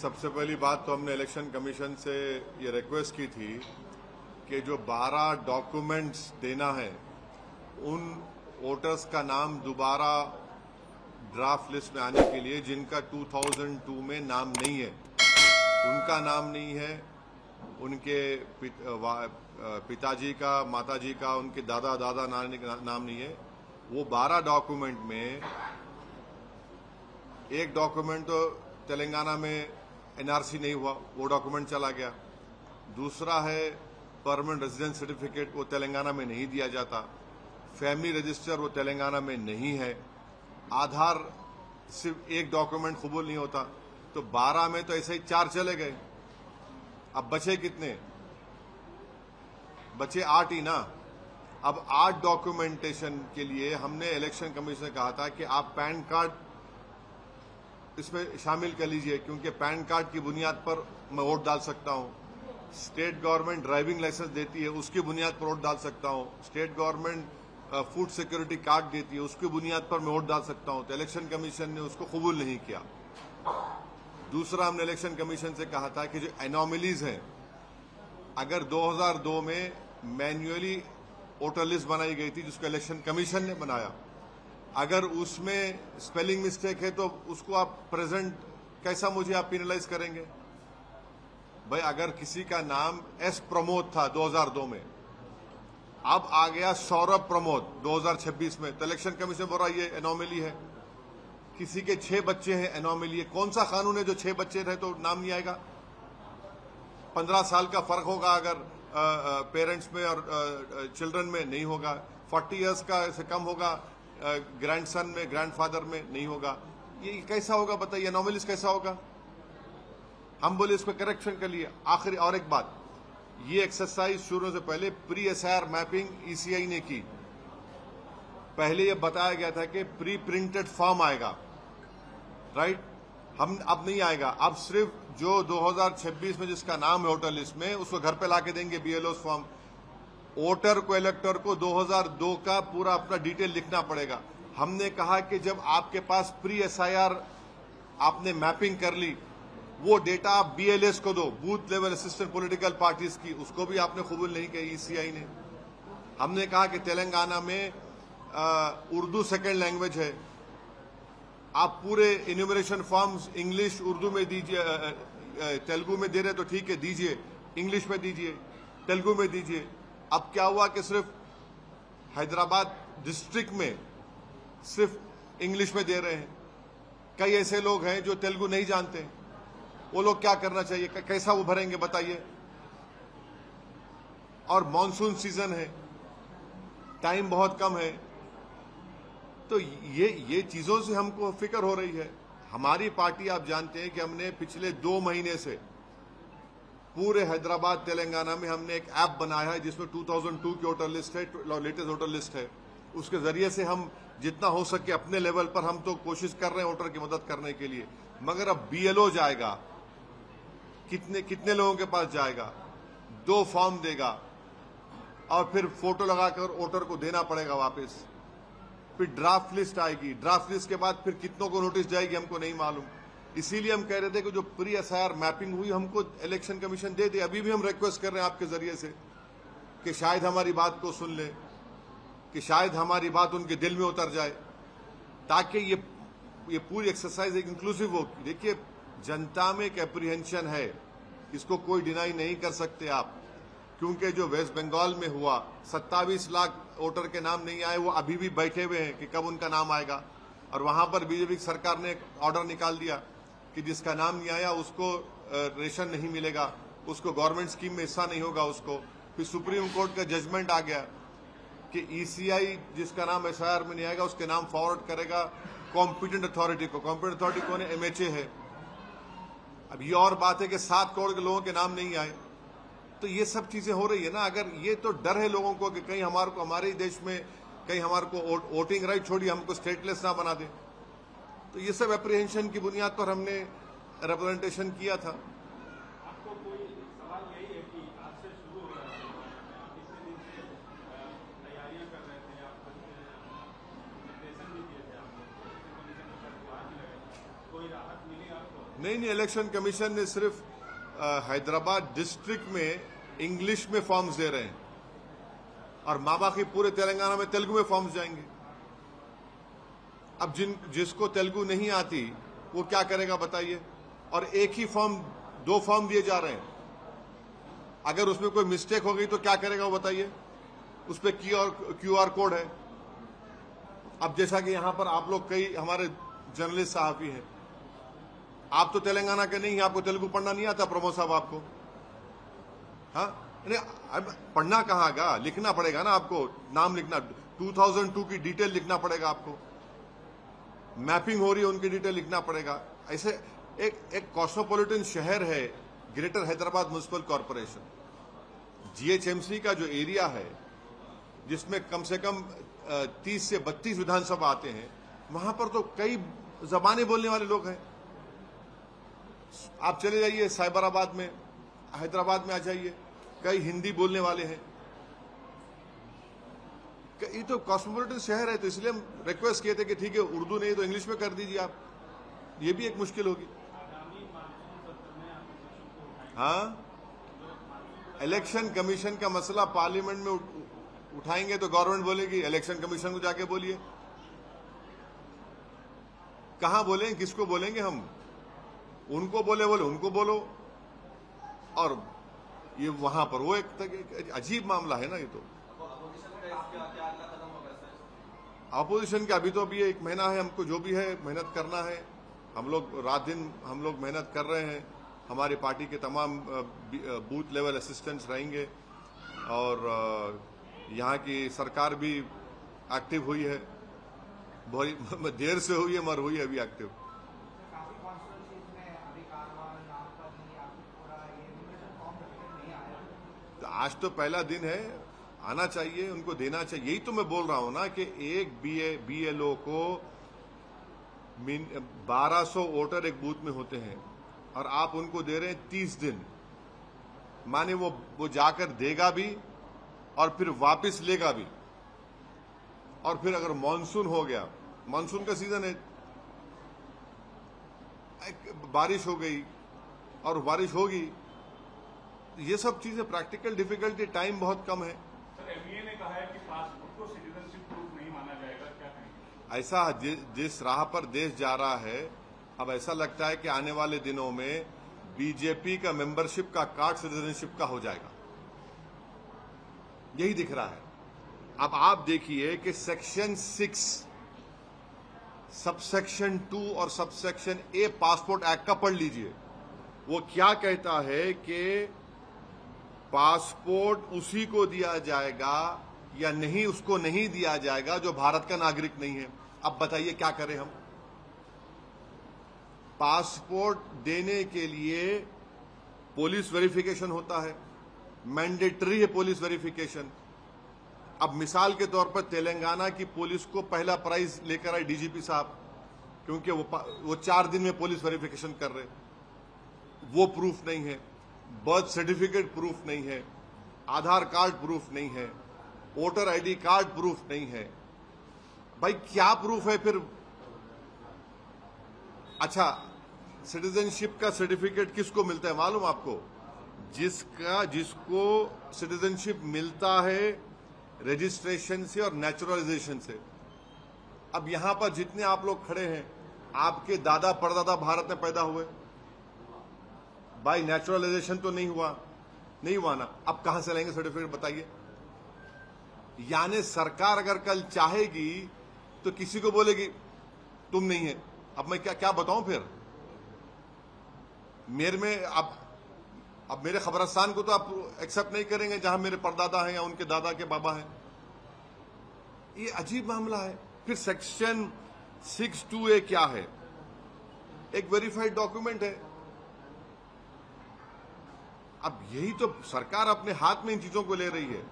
सबसे पहली बात तो हमने इलेक्शन कमीशन से ये रिक्वेस्ट की थी कि जो 12 डॉक्यूमेंट्स देना है उन वोटर्स का नाम दोबारा ड्राफ्ट लिस्ट में आने के लिए जिनका 2002 में नाम नहीं है, उनका नाम नहीं है, उनके पिताजी का, माताजी का, उनके दादा दादा नानी का नाम नहीं है। वो 12 डॉक्यूमेंट में एक डॉक्यूमेंट तो तेलंगाना में एनआरसी नहीं हुआ, वो डॉक्यूमेंट चला गया। दूसरा है परमानेंट रेजिडेंस सर्टिफिकेट, वो तेलंगाना में नहीं दिया जाता। फैमिली रजिस्टर वो तेलंगाना में नहीं है। आधार सिर्फ एक डॉक्यूमेंट कबूल नहीं होता। तो 12 में तो ऐसे ही 4 चले गए। अब बचे कितने? बचे 8 ही ना। अब 8 डॉक्यूमेंटेशन के लिए हमने इलेक्शन कमीशन से कहा था कि आप पैन कार्ड इसमें शामिल कर लीजिए, क्योंकि पैन कार्ड की बुनियाद पर मैं वोट डाल सकता हूं। स्टेट गवर्नमेंट ड्राइविंग लाइसेंस देती है, उसकी बुनियाद पर वोट डाल सकता हूं। State government food security card देती है, उसकी बुनियाद पर मैं वोट डाल सकता हूं। तो इलेक्शन कमीशन ने उसको कबूल नहीं किया। दूसरा, हमने इलेक्शन कमीशन से कहा था कि जो एनोमलीज हैं, अगर 2002 में मैन्युअली वोटर लिस्ट बनाई गई थी जिसको इलेक्शन कमीशन ने बनाया, अगर उसमें स्पेलिंग मिस्टेक है तो उसको आप प्रेजेंट कैसा मुझे आप पेनलाइज करेंगे? भाई, अगर किसी का नाम एस प्रमोद था 2002 में, अब आ गया सौरभ प्रमोद 2026 में, तो इलेक्शन कमीशन बोल रहा है ये एनोमली है। किसी के 6 बच्चे हैं, एनोमली है। कौन सा कानून है जो 6 बच्चे रहे तो नाम नहीं आएगा? 15 साल का फर्क होगा अगर पेरेंट्स में और चिल्ड्रन में, नहीं होगा। 40 इयर्स का से कम होगा ग्रैंडसन में, ग्रैंडफादर में, नहीं होगा। ये कैसा होगा बताइए? एनोमलीज कैसा होगा? हम बोले इसको करेक्शन के लिए। आखिरी और एक बात, ये एक्सरसाइज शुरू से पहले प्री एसआईआर मैपिंग ईसीआई ने की। पहले ये बताया गया था कि प्री प्रिंटेड फॉर्म आएगा, राइट? हम अब नहीं आएगा। अब सिर्फ जो 2026 में जिसका नाम है वोटर लिस्ट में, उसको घर पे लाके देंगे बीएलओ फॉर्म। वोटर को, इलेक्टर को 2002 का पूरा अपना डिटेल लिखना पड़ेगा। हमने कहा कि जब आपके पास प्री एसआईआर आपने मैपिंग कर ली, वो डेटा आप बीएलएस को दो, booth level assistant political parties की, उसको भी आपने कबूल नहीं किया ईसीआई ने। हमने कहा कि तेलंगाना में उर्दू सेकेंड लैंग्वेज है, आप पूरे इन्यूमरेशन फॉर्म्स इंग्लिश उर्दू में दीजिए, तेलुगु में दे रहे तो ठीक है, दीजिए, इंग्लिश में दीजिए, तेलुगु में दीजिए। अब क्या हुआ कि सिर्फ हैदराबाद डिस्ट्रिक्ट में सिर्फ इंग्लिश में दे रहे हैं। कई ऐसे लोग हैं जो तेलुगु नहीं जानते, वो लोग क्या करना चाहिए? कैसा वो भरेंगे बताइए? और मॉनसून सीजन है, टाइम बहुत कम है। तो ये चीजों से हमको फिक्र हो रही है। हमारी पार्टी, आप जानते हैं कि हमने पिछले 2 महीने से पूरे हैदराबाद तेलंगाना में हमने एक ऐप बनाया है जिसमें 2002 की वोटर लिस्ट है, लेटेस्ट वोटर लिस्ट है। उसके जरिए से हम जितना हो सके अपने लेवल पर हम तो कोशिश कर रहे हैं वोटर की मदद करने के लिए। मगर अब बीएलओ जाएगा, कितने लोगों के पास जाएगा, 2 फॉर्म देगा और फिर फोटो लगाकर वोटर को देना पड़ेगा वापस। फिर ड्राफ्ट लिस्ट आएगी, ड्राफ्ट लिस्ट के बाद फिर कितनों को नोटिस जाएगी हमको नहीं मालूम। इसीलिए हम कह रहे थे कि जो प्री एसआईआर मैपिंग हुई हमको इलेक्शन कमीशन दे दे। अभी भी हम रिक्वेस्ट कर रहे हैं आपके जरिए से कि शायद हमारी बात को सुन ले, कि शायद हमारी बात उनके दिल में उतर जाए, ताकि ये पूरी एक्सरसाइज एक इंक्लूसिव हो। देखिए, जनता में एक एप्रीहेंशन है, इसको कोई डिनाई नहीं कर सकते आप, क्योंकि जो वेस्ट बंगाल में हुआ 27 लाख वोटर के नाम नहीं आए, वो अभी भी बैठे हुए हैं कि कब उनका नाम आएगा। और वहां पर बीजेपी सरकार ने एक ऑर्डर निकाल दिया कि जिसका नाम नहीं आया उसको रेशन नहीं मिलेगा, उसको गवर्नमेंट स्कीम में हिस्सा नहीं होगा उसको। फिर सुप्रीम कोर्ट का जजमेंट आ गया कि ईसीआई जिसका नाम एसआईआर में नहीं आएगा उसके नाम फॉरवर्ड करेगा कॉम्पिटेंट अथॉरिटी को। कॉम्पिटेंट अथॉरिटी कौन है? एमएचए है। अब ये और बात है कि 7 करोड़ के लोगों के नाम नहीं आए। तो ये सब चीजें हो रही है ना। अगर ये तो डर है लोगों को कि कहीं हमारे ही देश में कहीं हमारे को वोटिंग राइट छोड़िए हमको स्टेटलेस ना बना दे। तो ये सब एप्रीहेंशन की बुनियाद पर हमने रिप्रेजेंटेशन किया था। आपको कोई सवाल यही है कि आज से शुरू हो रहा है, आप इतने दिन से तैयारियां कर रहे थे, आप निर्देशन भी दिए थे, आपको कोई राहत मिली आपको? नहीं, इलेक्शन कमीशन ने सिर्फ हैदराबाद डिस्ट्रिक्ट में इंग्लिश में फॉर्म्स दे रहे हैं और माँ बाकी पूरे तेलंगाना में तेलुगु में फॉर्म्स जाएंगे। अब जिसको तेलुगु नहीं आती वो क्या करेगा बताइए? और एक ही फॉर्म, 2 फॉर्म दिए जा रहे हैं। अगर उसमें कोई मिस्टेक हो गई तो क्या करेगा वो बताइए? उस पर QR कोड है। अब जैसा कि यहां पर आप लोग, कई हमारे जर्नलिस्ट सहाफी हैं, आप तो तेलंगाना के नहीं, आपको तेलुगु पढ़ना नहीं आता प्रमोद साहब आपको? हाँ, अब पढ़ना कहाँ का, लिखना पड़ेगा ना आपको, नाम लिखना, 2002 की डिटेल लिखना पड़ेगा आपको, मैपिंग हो रही है उनकी डिटेल लिखना पड़ेगा। ऐसे एक कॉस्मोपॉलिटन शहर है greater Hyderabad municipal corporation, GHMC का जो एरिया है जिसमें कम से कम 30 से 32 विधानसभा आते हैं, वहां पर तो कई जबानें बोलने वाले लोग हैं। आप चले जाइए साइबराबाद में, हैदराबाद में आ जाइए, कई हिंदी बोलने वाले हैं। ये तो कॉस्मोपॉलिटन शहर है, तो इसलिए हम रिक्वेस्ट किए थे कि ठीक है, उर्दू नहीं तो इंग्लिश में कर दीजिए आप, ये भी एक मुश्किल होगी। हाँ, इलेक्शन कमीशन का मसला पार्लियामेंट में उठाएंगे तो गवर्नमेंट बोलेगी इलेक्शन कमीशन को जाके बोलिए। कहां बोलेंगे, किसको बोलेंगे हम? उनको बोले उनको बोलो। और ये वहां पर वो एक अजीब मामला है ना। ये तो अपोजिशन का अभी तो अभी 1 महीना है, हमको जो भी है मेहनत करना है। हम लोग रात दिन मेहनत कर रहे हैं। हमारी पार्टी के तमाम बूथ लेवल असिस्टेंट्स रहेंगे और यहाँ की सरकार भी एक्टिव हुई है, बहुत देर से हुई है मगर हुई है अभी एक्टिव। तो आज तो पहला दिन है, आना चाहिए, उनको देना चाहिए। यही तो मैं बोल रहा हूं ना कि एक BLO को 1200 वोटर एक बूथ में होते हैं और आप उनको दे रहे हैं 30 दिन। माने वो जाकर देगा भी और फिर वापस लेगा भी। और फिर अगर मानसून हो गया, मानसून का सीजन है, बारिश हो गई और बारिश होगी, ये सब चीजें प्रैक्टिकल डिफिकल्टी, टाइम बहुत कम है। सर, MBA ने कहा है कि पासपोर्ट को सिटीजनशिप प्रूफ नहीं माना जाएगा, क्या कहेंगे? ऐसा जिस राह पर देश जा रहा है, अब ऐसा लगता है कि आने वाले दिनों में बीजेपी का मेंबरशिप का कार्ड सिटीजनशिप का हो जाएगा, यही दिख रहा है। अब आप देखिए कि सेक्शन 6, सबसेक्शन 2 और सबसेक्शन A पासपोर्ट एक्ट का पढ़ लीजिए। वो क्या कहता है कि पासपोर्ट उसी को दिया जाएगा या नहीं, उसको नहीं दिया जाएगा जो भारत का नागरिक नहीं है। अब बताइए क्या करें हम? पासपोर्ट देने के लिए पुलिस वेरिफिकेशन होता है, मैंडेटरी है पुलिस वेरिफिकेशन। अब मिसाल के तौर पर तेलंगाना की पुलिस को पहला प्राइज लेकर आए DGP साहब, क्योंकि वो 4 दिन में पुलिस वेरिफिकेशन कर रहे, वो प्रूफ नहीं है, बर्थ सर्टिफिकेट प्रूफ नहीं है, आधार कार्ड प्रूफ नहीं है, वोटर ID कार्ड प्रूफ नहीं है। भाई क्या प्रूफ है फिर? अच्छा, सिटीजनशिप का सर्टिफिकेट किसको मिलता है मालूम आपको? जिसको सिटीजनशिप मिलता है रजिस्ट्रेशन से और नेचुरलाइजेशन से। अब यहां पर जितने आप लोग खड़े हैं, आपके दादा परदादा भारत में पैदा हुए, भाई नेचुरलाइजेशन तो नहीं हुआ ना। अब कहां से लेंगे सर्टिफिकेट बताइए? यानी सरकार अगर कल चाहेगी तो किसी को बोलेगी तुम नहीं है। अब मैं क्या बताऊं फिर? मेरे में अब मेरे खबरस्तान को तो आप एक्सेप्ट नहीं करेंगे जहां मेरे परदादा हैं या उनके दादा के बाबा हैं। ये अजीब मामला है। फिर सेक्शन 6(2)(a) क्या है? एक वेरीफाइड डॉक्यूमेंट है। अब यही तो सरकार अपने हाथ में इन चीजों को ले रही है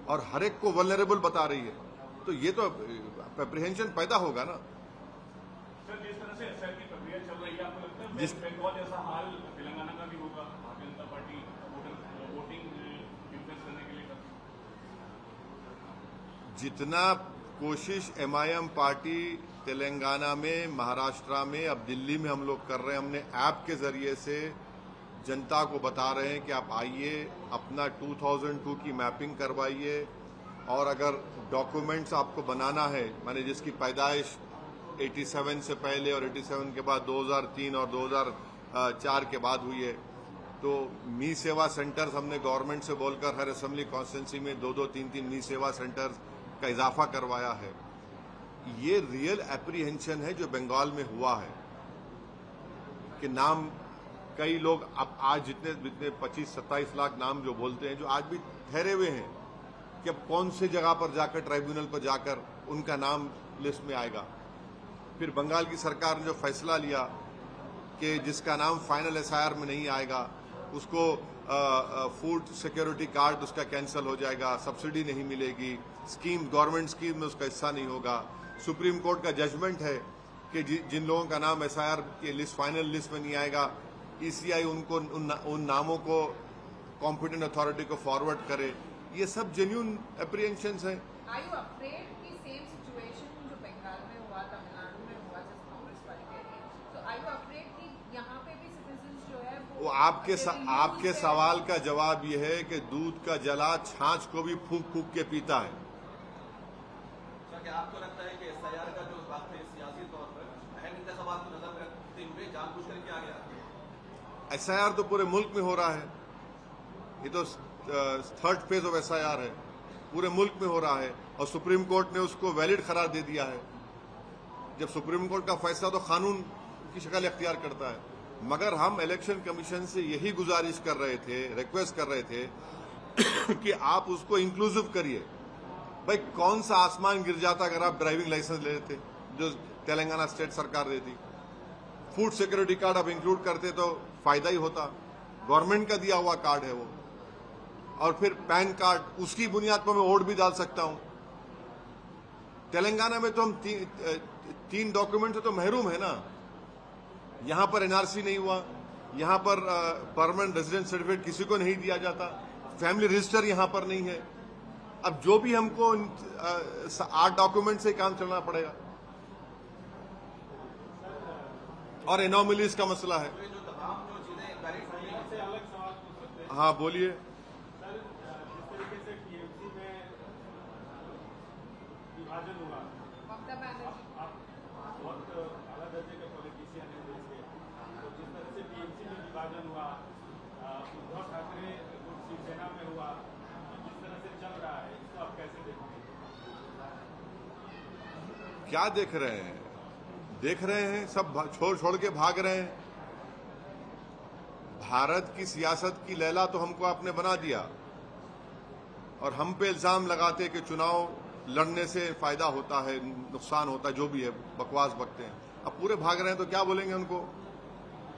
और हर एक को वल्नरेबल बता रही है, तो ये तो एप्रीहेंशन पैदा होगा ना। सर, जिस तरह से SR की प्रक्रिया चल रही है, आपको लगता है वेस्ट बंगाल जैसा हाल तेलंगाना का भी होगा? Bharatiya Janata party voting influence करने के लिए कर, जितना कोशिश MIM पार्टी तेलंगाना में, महाराष्ट्र में, अब दिल्ली में हम लोग कर रहे हैं। हमने ऐप के जरिए से जनता को बता रहे हैं कि आप आइए, अपना 2002 की मैपिंग करवाइए, और अगर डॉक्यूमेंट्स आपको बनाना है, माने जिसकी पैदाइश 87 से पहले और 87 के बाद 2003 और 2004 के बाद हुई है, तो मी सेवा सेंटर्स हमने गवर्नमेंट से बोलकर हर असेंबली कॉन्स्टिट्यूंसी में 2-2, 3-3 मी सेवा सेंटर्स का इजाफा करवाया है। ये रियल एप्रीहेंशन है जो बंगाल में हुआ है कि नाम कई लोग अब आज जितने 25-27 लाख नाम जो बोलते हैं, जो आज भी ठहरे हुए हैं कि अब कौन से जगह पर जाकर, ट्राइब्यूनल पर जाकर उनका नाम लिस्ट में आएगा। फिर बंगाल की सरकार ने जो फैसला लिया कि जिसका नाम फाइनल एसआईआर में नहीं आएगा उसको फूड सिक्योरिटी कार्ड उसका कैंसिल हो जाएगा, सब्सिडी नहीं मिलेगी, स्कीम, गवर्नमेंट स्कीम में उसका हिस्सा नहीं होगा। सुप्रीम कोर्ट का जजमेंट है कि जिन लोगों का नाम एसआईआर की लिस्ट, फाइनल लिस्ट में नहीं आएगा, ईसीआई उनको उन नामों को कॉम्पिटेंट अथॉरिटी को फॉरवर्ड करे। ये सब जेन्युइन एप्रीहेंशंस हैं। Are you afraid कि सेम सिचुएशन जो बंगाल में हुआ, तमिलनाडु में हुआ, जिस कांग्रेस पार्टी कह रही है, तो are you afraid कि यहाँ पे भी सिटीजन्स जो है वो आपके सवाल का जवाब ये है कि दूध का जला छाछ को भी फूंक फूंक के पीता है। सर, क्या आपको लगता है कि एसआईआर का जो बात है सियासी तौर पर अहम इंतखाबात को नजर में रखते हुए जानबूझकर किया गया? एसआईआर तो पूरे मुल्क में हो रहा है, ये तो थर्ड फेज ऑफ एसआईआर है, पूरे मुल्क में हो रहा है, और सुप्रीम कोर्ट ने उसको वैलिड करार दे दिया है। जब सुप्रीम कोर्ट का फैसला तो कानून की शक्ल इख्तियार करता है। मगर हम इलेक्शन कमीशन से यही गुजारिश कर रहे थे, रिक्वेस्ट कर रहे थे कि आप उसको इंक्लूसिव करिए। भाई कौन सा आसमान गिर जाता अगर आप ड्राइविंग लाइसेंस ले लेते जो तेलंगाना स्टेट सरकार देती। फूड सिक्योरिटी कार्ड आप इंक्लूड करते तो फायदा ही होता, गवर्नमेंट का दिया हुआ कार्ड है वो। और फिर पैन कार्ड, उसकी बुनियाद पर मैं वोट भी डाल सकता हूं। तेलंगाना में तो हम तीन डॉक्यूमेंट से तो महरूम है ना। यहां पर एनआरसी नहीं हुआ, यहां पर परमानेंट रेजिडेंट सर्टिफिकेट किसी को नहीं दिया जाता, फैमिली रजिस्टर यहां पर नहीं है। अब जो भी हमको 8 डॉक्यूमेंट से काम चलना पड़ेगा, और एनोमलीज का मसला है। हाँ बोलिए। विभाजन हुआ, ममता बनर्जी आप बहुत अला दर्जे के पॉलिटिशियन हैं देश के, तो जिस तरह से टीएमसी में विभाजन हुआ, उद्धव ठाकरे शिवसेना में हुआ, जिस तरह से चल रहा है, इसको आप कैसे देखते हैं? क्या देख रहे हैं? देख रहे हैं सब छोड़ छोड़ के भाग रहे हैं। भारत की सियासत की लैला तो हमको आपने बना दिया, और हम पे इल्जाम लगाते कि चुनाव लड़ने से फायदा होता है, नुकसान होता है, जो भी है बकवास बकते हैं। अब पूरे भाग रहे हैं तो क्या बोलेंगे उनको?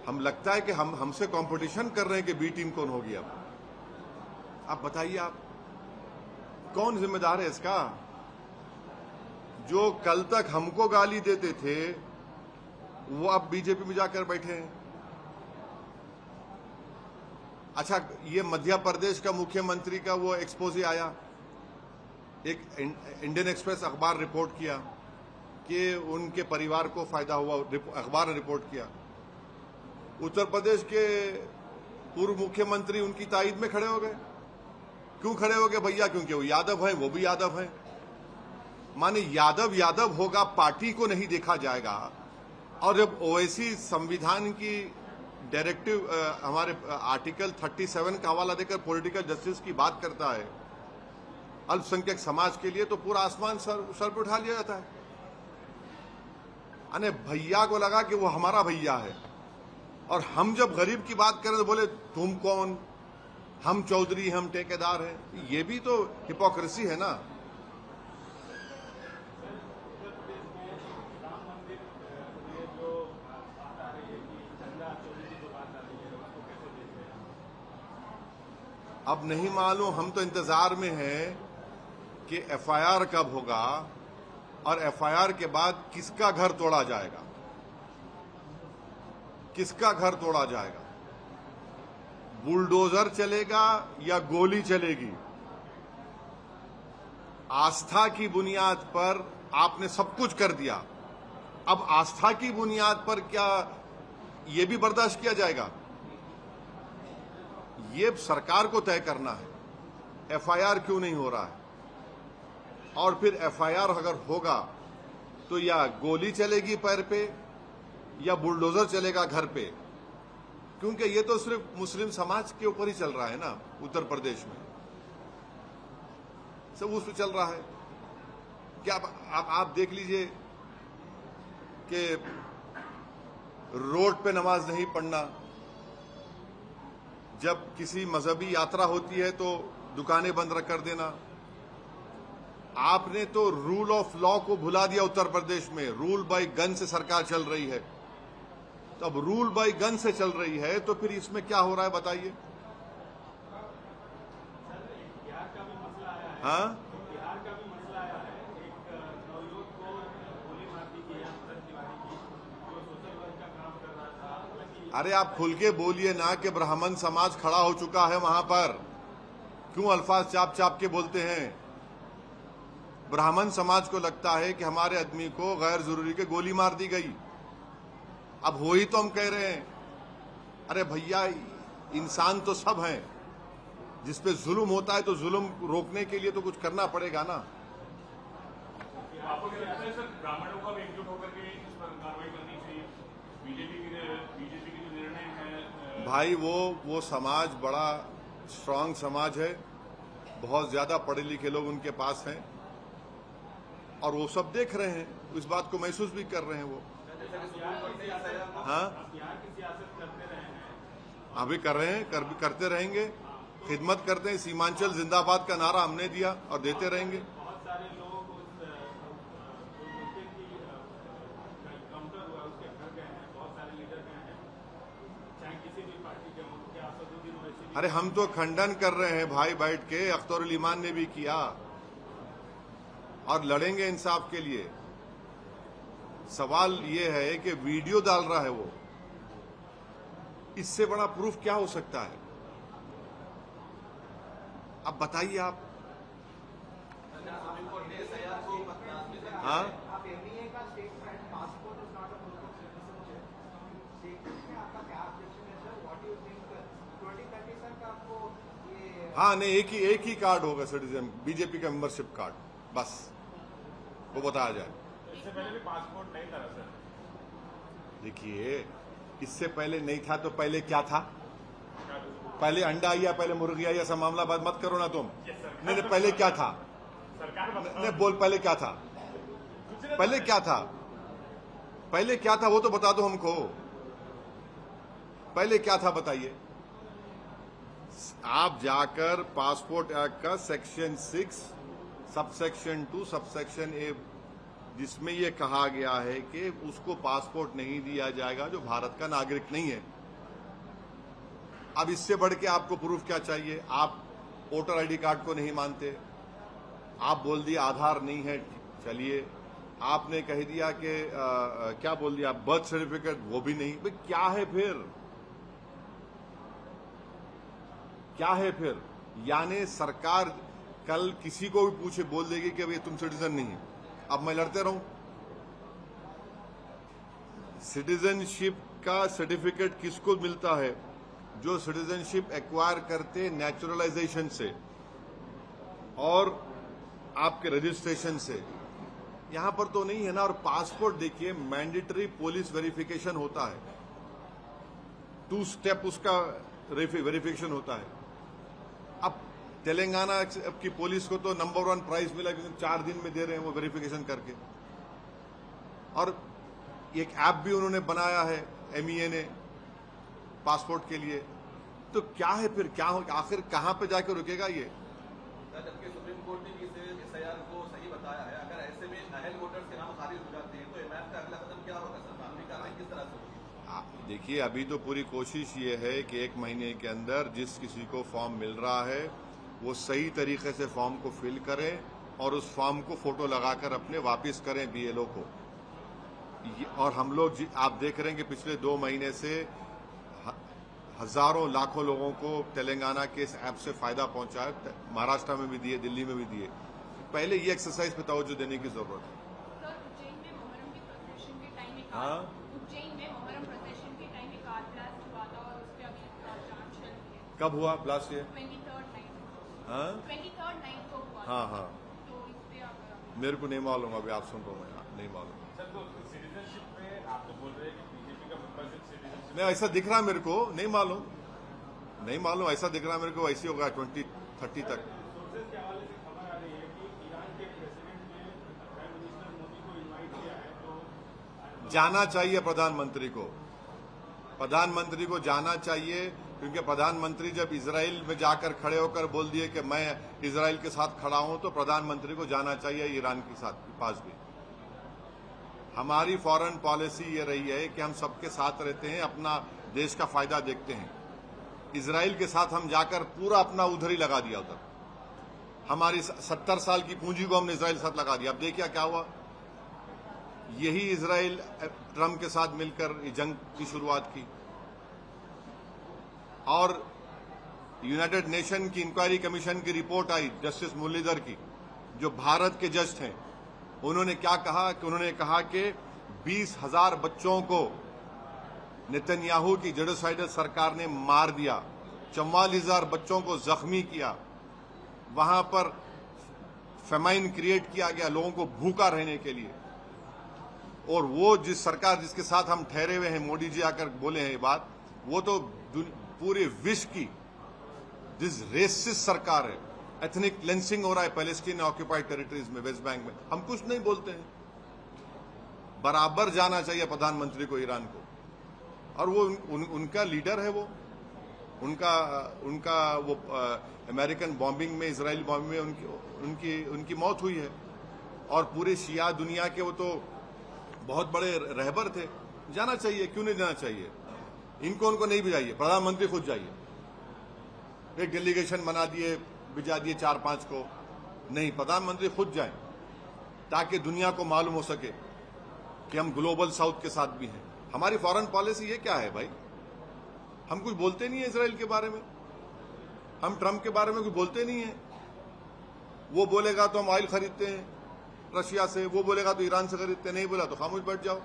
हम लगता है कि हम हमसे कंपटीशन कर रहे हैं कि बी टीम कौन होगी। अब आप बताइए, आप कौन जिम्मेदार है इसका? जो कल तक हमको गाली देते थे वो अब बीजेपी में जाकर बैठे हैं। अच्छा, ये मध्य प्रदेश का मुख्यमंत्री का वो एक्सपोजे आया, एक इंडियन एक्सप्रेस अखबार रिपोर्ट किया कि उनके परिवार को फायदा हुआ, अखबार ने रिपोर्ट किया। उत्तर प्रदेश के पूर्व मुख्यमंत्री उनकी तायद में खड़े हो गए। क्यों खड़े हो गए भैया? क्योंकि वो यादव है, वो भी यादव है। माने यादव यादव होगा, पार्टी को नहीं देखा जाएगा। और जब ओवैसी संविधान की डायरेक्टिव हमारे आर्टिकल 37 का हवाला देकर पॉलिटिकल जस्टिस की बात करता है अल्पसंख्यक समाज के लिए, तो पूरा आसमान सर पर उठा लिया जाता है। अने भैया को लगा कि वो हमारा भैया है, और हम जब गरीब की बात करें तो बोले तुम कौन, हम चौधरी, हम ठेकेदार हैं। ये भी तो हिपोक्रेसी है ना। अब नहीं मालूम, हम तो इंतजार में हैं कि एफआईआर कब होगा, और एफआईआर के बाद किसका घर तोड़ा जाएगा, किसका घर तोड़ा जाएगा। बुलडोजर चलेगा या गोली चलेगी? आस्था की बुनियाद पर आपने सब कुछ कर दिया, अब आस्था की बुनियाद पर क्या ये भी बर्दाश्त किया जाएगा? ये सरकार को तय करना है। एफआईआर क्यों नहीं हो रहा है, और फिर एफआईआर अगर होगा तो या गोली चलेगी पैर पे या बुलडोजर चलेगा घर पे, क्योंकि ये तो सिर्फ मुस्लिम समाज के ऊपर ही चल रहा है ना। उत्तर प्रदेश में सब उस पर चल रहा है। क्या आप देख लीजिए कि रोड पे नमाज नहीं पढ़ना, जब किसी मजहबी यात्रा होती है तो दुकानें बंद कर देना। आपने तो रूल ऑफ लॉ को भुला दिया उत्तर प्रदेश में। रूल बाय गन से सरकार चल रही है। तो अब रूल बाय गन से चल रही है तो फिर इसमें क्या हो रहा है बताइए? बिहार का भी मसला आया है। हाँ, बिहार का भी मसला आया है। एक नवयुवक को गोली मार दी गई अमृत तिवारी की, जो सोशल वर्क का काम कर रहा था। हालांकि अरे आप खुल के बोलिए ना कि ब्राह्मण समाज खड़ा हो चुका है वहां पर। क्यों अल्फाज चाप चाप के बोलते हैं? ब्राह्मण समाज को लगता है कि हमारे आदमी को गैर जरूरी के गोली मार दी गई। अब हो ही तो हम कह रहे हैं। अरे भैया, इंसान तो सब हैं। जिस पे जुल्म होता है तो जुल्म रोकने के लिए तो कुछ करना पड़ेगा ना। आपको क्या लगता है सर, ब्राह्मणों को भी एकजुट होकर के इस पर कार्रवाई करनी चाहिए? बीजेपी के जो निर्णय है भाई, वो समाज बड़ा स्ट्रांग समाज है। बहुत ज्यादा पढ़े लिखे लोग उनके पास हैं और वो सब देख रहे हैं, इस बात को महसूस भी कर रहे हैं वो। हाँ, बिहार की सियासत करते रहे हैं। अभी कर रहे हैं, करते रहेंगे। खिदमत करते हैं। सीमांचल जिंदाबाद का नारा हमने दिया और देते रहेंगे। बहुत सारे लोग उस मुद्दे की काउंटर हुआ उसके घर गए हैं। बहुत सारे लीडर गए हैं, चाहे किसी भी पार्टी के हों। क्या असदुद्दीन ओवैसी भी अरे हम तो खंडन कर रहे हैं भाई बैठ के। अख्तरुल ईमान ने भी किया और लड़ेंगे इंसाफ के लिए। सवाल ये है कि वीडियो डाल रहा है वो, इससे बड़ा प्रूफ क्या हो सकता है? अब बताइए आप। सुप्रीम कोर्ट ने एसआईआर को हाँ, आप एमईए का statement passport is not a proof of citizenship statement में आपका क्या ऑब्जेक्शन है sir? What do you think 2030 तक आपको ये हाँ, नहीं, एक ही कार्ड होगा सिटीजन, बीजेपी का मेंबरशिप कार्ड, बस वो बताया जाए। इससे पहले भी पासपोर्ट नहीं था सर। देखिए, इससे पहले नहीं था तो पहले क्या था? पहले अंडा या पहले मुर्गी या ऐसा मामला बात मत करो ना तुम। नहीं, पहले क्या था? सरकार नहीं, बोल पहले क्या था? पहले क्या था? पहले क्या था वो तो बता दो हमको। पहले क्या था बताइए। आप जाकर पासपोर्ट एक्ट का सेक्शन 6 सबसेक्शन 2 सबसेक्शन ए, जिसमें यह कहा गया है कि उसको पासपोर्ट नहीं दिया जाएगा जो भारत का नागरिक नहीं है। अब इससे बढ़ के आपको प्रूफ क्या चाहिए? आप वोटर आईडी कार्ड को नहीं मानते, आप बोल दिया आधार नहीं है, चलिए। आपने कह दिया कि क्या बोल दिया, बर्थ सर्टिफिकेट, वो भी नहीं। भाई क्या है फिर? क्या है फिर? यानी सरकार कल किसी को भी पूछे बोल देगी कि भाई तुम सिटीजन नहीं है। अब मैं लड़ते रहूं? सिटीजनशिप का सर्टिफिकेट किसको मिलता है? जो सिटीजनशिप एक्वायर करते नेचुरलाइजेशन से और आपके रजिस्ट्रेशन से। यहां पर तो नहीं है ना। और पासपोर्ट देखिए, मैंडेटरी पुलिस वेरिफिकेशन होता है, 2 स्टेप उसका वेरिफिकेशन होता है। अब तेलंगाना की पुलिस को तो नंबर 1 प्राइज मिला, 4 दिन में दे रहे हैं वो वेरिफिकेशन करके। और एक ऐप भी उन्होंने बनाया है एमईए ने पासपोर्ट के लिए। तो क्या है फिर? क्या हो? आखिर कहां पे जाकर रुकेगा ये? जबकि सुप्रीम कोर्ट ने भी इसे एसआईआर को सही बताया है। अगर ऐसे में अहल वोटर्स के नाम खारिज हो जाते हैं तो एमआईएम का अगला कदम क्या होगा सर? कानूनी कार्रवाई किस तरह से होगी? देखिए, अभी तो पूरी कोशिश ये है कि 1 महीने के अंदर जिस किसी को फॉर्म मिल रहा है वो सही तरीके से फॉर्म को फिल करें और उस फॉर्म को फोटो लगाकर अपने वापस करें बीएलओ को। और हम लोग आप देख रहे हैं कि पिछले 2 महीने से हजारों लाखों लोगों को तेलंगाना के इस ऐप से फायदा पहुंचा है। महाराष्ट्र में भी दिए, दिल्ली में भी दिए। पहले ये एक्सरसाइज पे तवज्जो देने की जरूरत है। सर, उज्जैन में मुहर्रम के प्रिपरेशन के टाइम हाँ उज्जैन में मोहर्रम प्रोसेशन के टाइम एक कार ब्लास्ट हुआ था और उस पर अभी जांच चल रही है। कब हुआ ब्लास्ट ये? 23rd night. हाँ 23rd नाइट को हुआ। हाँ हाँ तो इस पे आप मेरे को नहीं मालूम, अभी आप सुन रहा हूँ मैं, नहीं मालूम। सर तो सिटीजनशिप पे आप तो बोल रहे हैं कि बीजेपी का मेंबरशिप सिटीजनशिप नहीं ऐसा दिख रहा मेरे को, नहीं मालूम, ऐसा दिख रहा मेरे को, ऐसी होगा 2030 तक। सोर्सेज के हवाले से खबर आ रही है कि ईरान के प्रेसिडेंट ने प्राइम मिनिस्टर मोदी को इनवाइट किया है, तो जाना चाहिए प्रधानमंत्री को जाना चाहिए, क्योंकि प्रधानमंत्री जब इजराइल में जाकर खड़े होकर बोल दिए कि मैं इजराइल के साथ खड़ा हूं, तो प्रधानमंत्री को जाना चाहिए ईरान के पास भी। हमारी फॉरेन पॉलिसी ये रही है कि हम सबके साथ रहते हैं, अपना देश का फायदा देखते हैं। इजराइल के साथ हम जाकर पूरा अपना उधर ही लगा दिया, उधर हमारी 70 साल की पूंजी को हमने इजराइल के साथ लगा दिया। अब देखिए क्या हुआ, यही इजराइल ट्रंप के साथ मिलकर जंग की शुरुआत की, और यूनाइटेड नेशन की इंक्वायरी कमीशन की रिपोर्ट आई जस्टिस मुरलीधर की, जो भारत के जज थे। उन्होंने क्या कहा कि 20,000 बच्चों को नेतन्याहू की जेनोसाइडल सरकार ने मार दिया, 44,000 बच्चों को जख्मी किया, वहां पर फेमाइन क्रिएट किया गया लोगों को भूखा रहने के लिए। और वो जिस सरकार जिसके साथ हम ठहरे हुए हैं, मोदी जी आकर बोले हैं ये बात, वो तो पूरे विश्व की जिस रेसिस्ट सरकार है, एथनिक क्लेंसिंग हो रहा है पैलेस्टीन ऑक्यूपाइड टेरिटरीज में, वेस्ट बैंक में, हम कुछ नहीं बोलते हैं। बराबर जाना चाहिए प्रधानमंत्री को ईरान को, और वो उनका लीडर है, वो उनका वो अमेरिकन बॉम्बिंग में, इजराइल बॉम्बिंग में उनकी मौत हुई है, और पूरे शिया दुनिया के वो तो बहुत बड़े रहबर थे। जाना चाहिए, क्यों नहीं जाना चाहिए? उनको नहीं भिजाइए, प्रधानमंत्री खुद जाइए। एक डेलीगेशन बना दिए, भिजा दिए 4-5 को, नहीं, प्रधानमंत्री खुद जाएं, ताकि दुनिया को मालूम हो सके कि हम ग्लोबल साउथ के साथ भी हैं। हमारी फॉरेन पॉलिसी ये क्या है भाई? हम कुछ बोलते नहीं है इसराइल के बारे में, हम ट्रंप के बारे में कुछ बोलते नहीं है। वो बोलेगा तो हम ऑयल खरीदते हैं रशिया से, वो बोलेगा तो ईरान से खरीदते, नहीं बोला तो खामोश बैठ जाओ।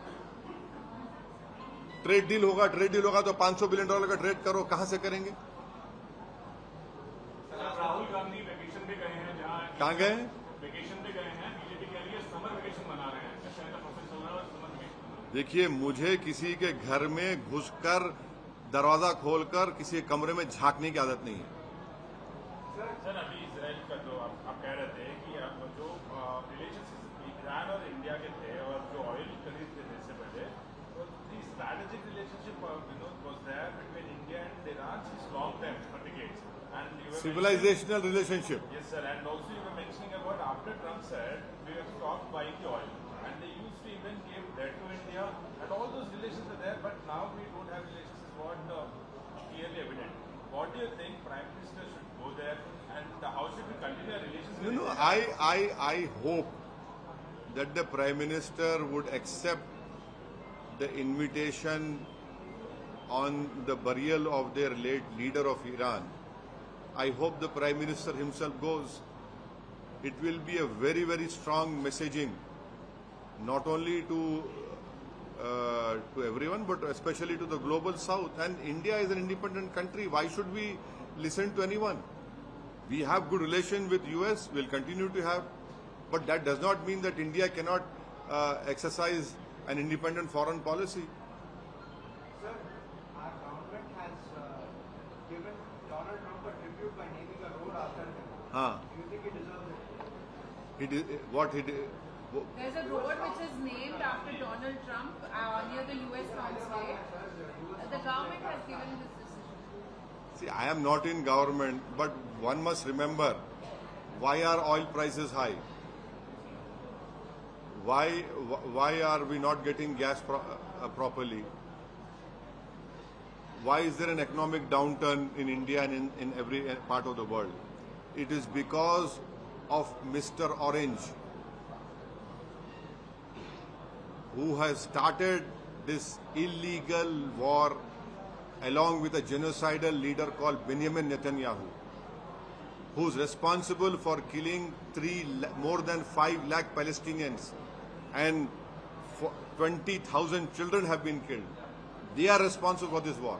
ट्रेड डील होगा तो $500 बिलियन का ट्रेड करो, कहां से करेंगे? राहुल गांधी वेकेशन पे गए हैं, जहां कहां गए? वेकेशन पे गए हैं, बीजेपी के लिए समर वेकेशन मना रहे हैं, शायद प्रोसेस चल रहा है समर वेकेशन। देखिए, मुझे किसी के घर में घुसकर दरवाजा खोलकर किसी कमरे में झांकने की आदत नहीं है। सर अभी इसराइल का जो आप कह रहे थे कि अब जो रिलेशनशिप ईरान और इंडिया के थे, और जो ऑयल खरीदते थे इससे पहले, तो दी स्ट्रैटेजिक रिलेशनशिप विनोद was there between India and Iran since long time, for decades, and you were civilisational relationship. Yes, sir. And also you were mentioning about after Trump said we have stopped buying the oil, and they used to even give debt to India, and all those relations are there. But now we don't have relations. Is what clearly evident. What do you think Prime Minister should go there, and how should we continue our relations? No, I hope that the Prime Minister would accept the invitation on the burial of their late leader of Iran. I hope the Prime Minister himself goes. It will be a very, very strong messaging, not only to everyone, but especially to the global South. And India is an independent country. Why should we listen to anyone? We have good relation with US. We'll continue to have, but that does not mean that India cannot exercise an independent foreign policy. Sir, our government has given Donald Trump a tribute by naming a road after him. Do you think he deserves it? There's a road which is named after Donald Trump near the US consulate. The government has given this decision. See, I am not in government, but one must remember, why are oil prices high? Why are we not getting gas properly? Why is there an economic downturn in India and in every part of the world? It is because of Mr. Orange, who has started this illegal war along with a genocidal leader called Benjamin Netanyahu, who is responsible for killing more than 5 lakh Palestinians and 20,000 children have been killed. They are responsible for this war.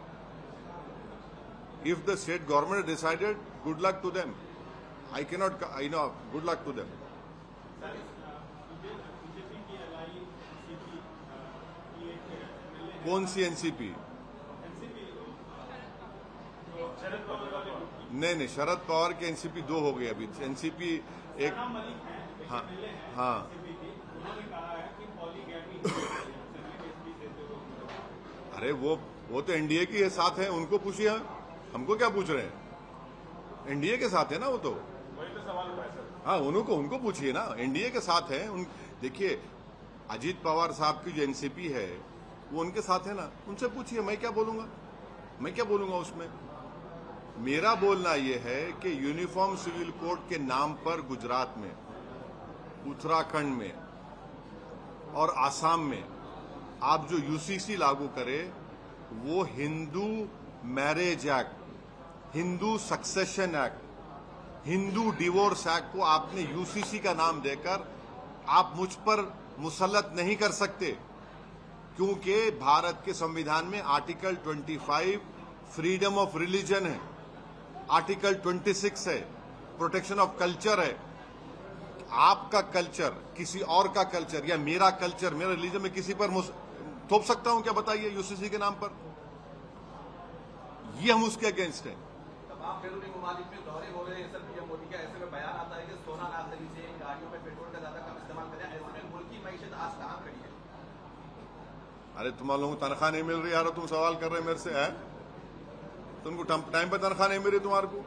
If the state government decided, good luck to them. I cannot, good luck to them. Sir BJP की LI NCP की एक MLA कौन सी NCP? NCP तो शरद पवार वाले group की नहीं, शरद पवार के NCP 2 हो गए अभी। एनसीपी एक, सना मलिक हैं, एक हाँ, एमएलए हैं हाँ। एनसीपी की, उन्होंने कहा है कि पॉलीगैमी एसपी देते हो। अरे वो तो एनडीए के साथ है, उनको पूछिए, हमको क्या पूछ रहे हैं? एनडीए के साथ है ना वो तो। वही तो सवाल उठा है सर। हाँ, उनको पूछिए ना, एनडीए के साथ है। देखिए, अजीत पवार साहब की जो एनसीपी है वो उनके साथ है ना, उनसे पूछिए। मैं क्या बोलूंगा उसमें? मेरा बोलना यह है कि यूनिफॉर्म सिविल कोड के नाम पर गुजरात में, उत्तराखंड में और आसाम में आप जो यूसीसी लागू करे, वो Hindu marriage act, Hindu succession act, Hindu divorce act को आपने यूसीसी का नाम देकर आप मुझ पर मुसल्लत नहीं कर सकते, क्योंकि भारत के संविधान में आर्टिकल 25 फ्रीडम ऑफ रिलीजन है, आर्टिकल 26 है प्रोटेक्शन ऑफ कल्चर है। आपका कल्चर, किसी और का कल्चर या मेरा कल्चर, मेरा रिलीजन में किसी पर थोप सकता हूं क्या? बताइए, यूसीसी के नाम पर। ये हम उसके अगेंस्ट हैं। तमाम बैरूनी ममालिक में दौरे हो रहे हैं सर पीएम मोदी का, ऐसे में बयान आता है कि सोना ना खरीदे, गाड़ियों में पेट्रोल का ज्यादा कम इस्तेमाल करें, ऐसे में मुल्क की मईशत आज कहां खड़ी है? अरे तुम लोगों को तनख्वाह नहीं मिल रही यार, तुम सवाल कर रहे हैं मेरे से, है? तुमको टाइम पे तनख्वाह नहीं मिल रही तुम्हारे को,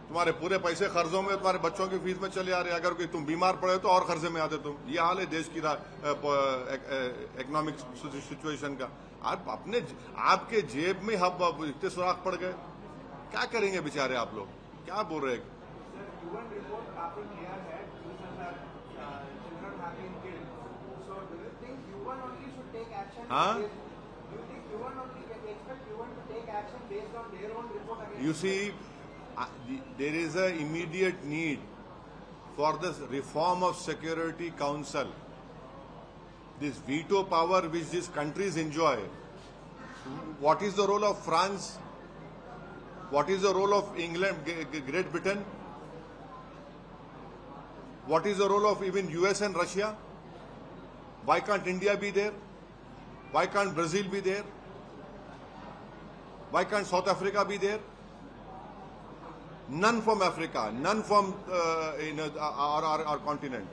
तुम्हारे पूरे पैसे कर्जों में, तुम्हारे बच्चों की फीस में चले आ रहे। अगर कोई तुम बीमार पड़े तो और कर्जे में आते तुम। ये हाल है देश की इकोनॉमिक सिचुएशन का। आप अपने आपके जेब में अब इतने सुराख पड़ गए, क्या करेंगे बेचारे आप लोग? क्या बोल रहे हैं? सर यूएन रिपोर्ट काफी क्लियर है, 20,000 children have been killed. So do you think UN only should take action? Huh? Do you think UN only can expect UN to take action based on their own report against? You see, there is an immediate need for the reform of Security Council. This veto power which these countries enjoy. What is the role of France? What is the role of England, Great Britain? What is the role of even US and Russia? Why can't India be there? Why can't Brazil be there? Why can't South Africa be there? None from Africa, none from our continent.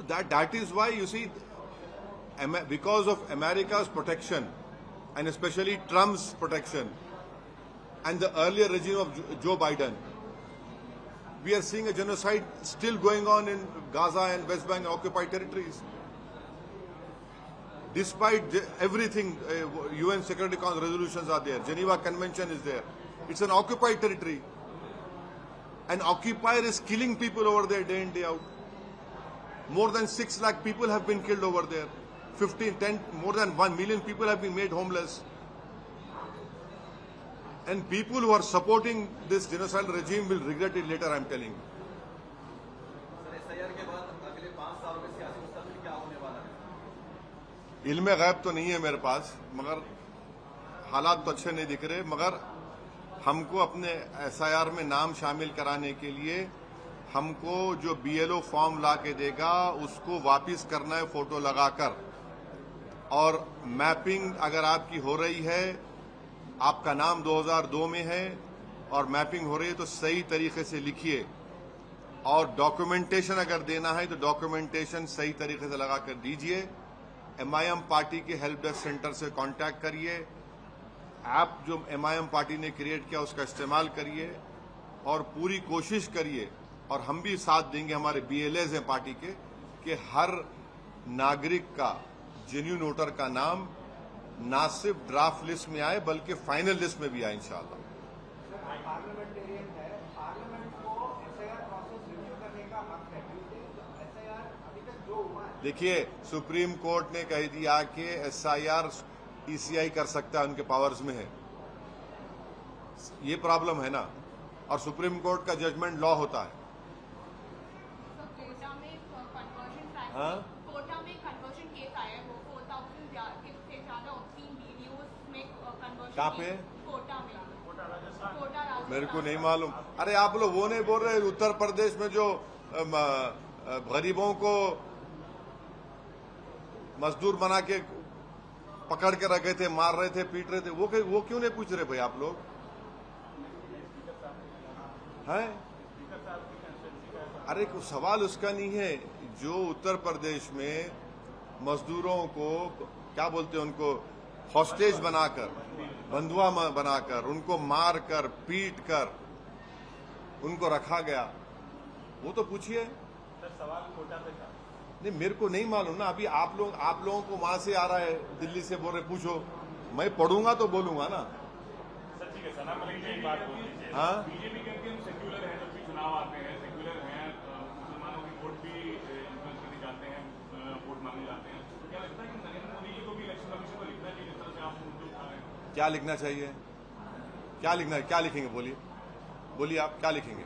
That is why, you see, because of America's protection, and especially Trump's protection, and the earlier regime of Joe Biden, we are seeing a genocide still going on in Gaza and West Bank occupied territories. Despite everything, UN Security Council resolutions are there, Geneva Convention is there. It's an occupied territory. An occupier is killing people over there day in, day out. More than 6 lakh people have been killed over there. More than 1 million people have been made homeless. And people who are supporting this genocidal regime will regret it later, I'm telling you. Sir SIR के बाद अगले 5 सालों में सियासी मुस्तकबिल क्या होने वाला है? इल्म गैब तो नहीं है मेरे पास, मगर हालात तो अच्छे नहीं दिख रहे। मगर हमको अपने एसआईआर में नाम शामिल कराने के लिए हमको जो बीएलओ फॉर्म ला के देगा उसको वापस करना है फोटो लगाकर। और मैपिंग अगर आपकी हो रही है, आपका नाम 2002 में है और मैपिंग हो रही है, तो सही तरीके से लिखिए। और डॉक्यूमेंटेशन अगर देना है तो डॉक्यूमेंटेशन सही तरीके से लगा कर दीजिए। एमआईएम पार्टी के हेल्प डेस्क सेंटर से कांटेक्ट करिए। ऐप जो एमआईएम पार्टी ने क्रिएट किया उसका इस्तेमाल करिए और पूरी कोशिश करिए, और हम भी साथ देंगे, हमारे बीएलएज हैं पार्टी के, कि हर नागरिक का, जेन्युइन वोटर का नाम ना सिर्फ ड्राफ्ट लिस्ट में आए बल्कि फाइनल लिस्ट में भी आए इंशाल्लाह। पार्लियामेंटेरियन है, पार्लियामेंट को एसआईआर प्रोसेस रिव्यू करने का हक है। एसआईआर अभी तक जो हुआ है, देखिए, सुप्रीम कोर्ट ने कह दिया कि एसआईआर ईसीआई कर सकता है, उनके पावर्स में है। ये प्रॉब्लम है ना, और सुप्रीम कोर्ट का जजमेंट लॉ होता है। कोटा में कन्वर्जन हाँ? कोटा में कन्वर्जन केस कहाँ पे? कोटा में। कोटा राजस्थान। मेरे को नहीं मालूम। अरे आप लोग वो नहीं बोल रहे उत्तर प्रदेश में जो गरीबों को मजदूर बना के पकड़ के रखे थे, मार रहे थे, पीट रहे थे, वो क्यों नहीं पूछ रहे भाई आप लोग हैं? अरे सवाल उसका नहीं है। जो उत्तर प्रदेश में मजदूरों को क्या बोलते हैं, उनको हॉस्टेज बनाकर, बंधुआ बनाकर, उनको मार कर, पीट कर उनको रखा गया, वो तो पूछिए। सवाल कोटा पे था। नहीं, मेरे को नहीं मालूम ना। अभी आप लोगों को वहां से आ रहा है, दिल्ली से बोल रहे, पूछो। मैं पढ़ूंगा तो बोलूंगा ना। सर ठीक है, सना मलिक जी एक बात बोल दीजिए। हाँ, बीजेपी कहती है हम सेक्युलर हैं, जब भी चुनाव आते हैं सेक्युलर हैं, मुसलमानों की वोट भी इन्फ्लुएंस करने जाते हैं, वोट मांगने जाते हैं। तो क्या लगता है कि नरेंद्र मोदी जी को भी इलेक्शन कमीशन को लिखना चाहिए, जिस तरह से आप मुद्दे उठा रहे हैं? क्या लिखना चाहिए? क्या लिखेंगे? बोलिए आप क्या लिखेंगे?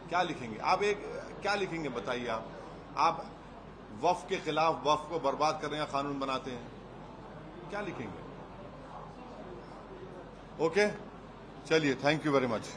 क्या लिखेंगे आप? क्या लिखेंगे बताइए आप वक्फ के खिलाफ, वक्फ को बर्बाद करने का कानून बनाते हैं, क्या लिखेंगे? ओके, चलिए, थैंक यू वेरी मच।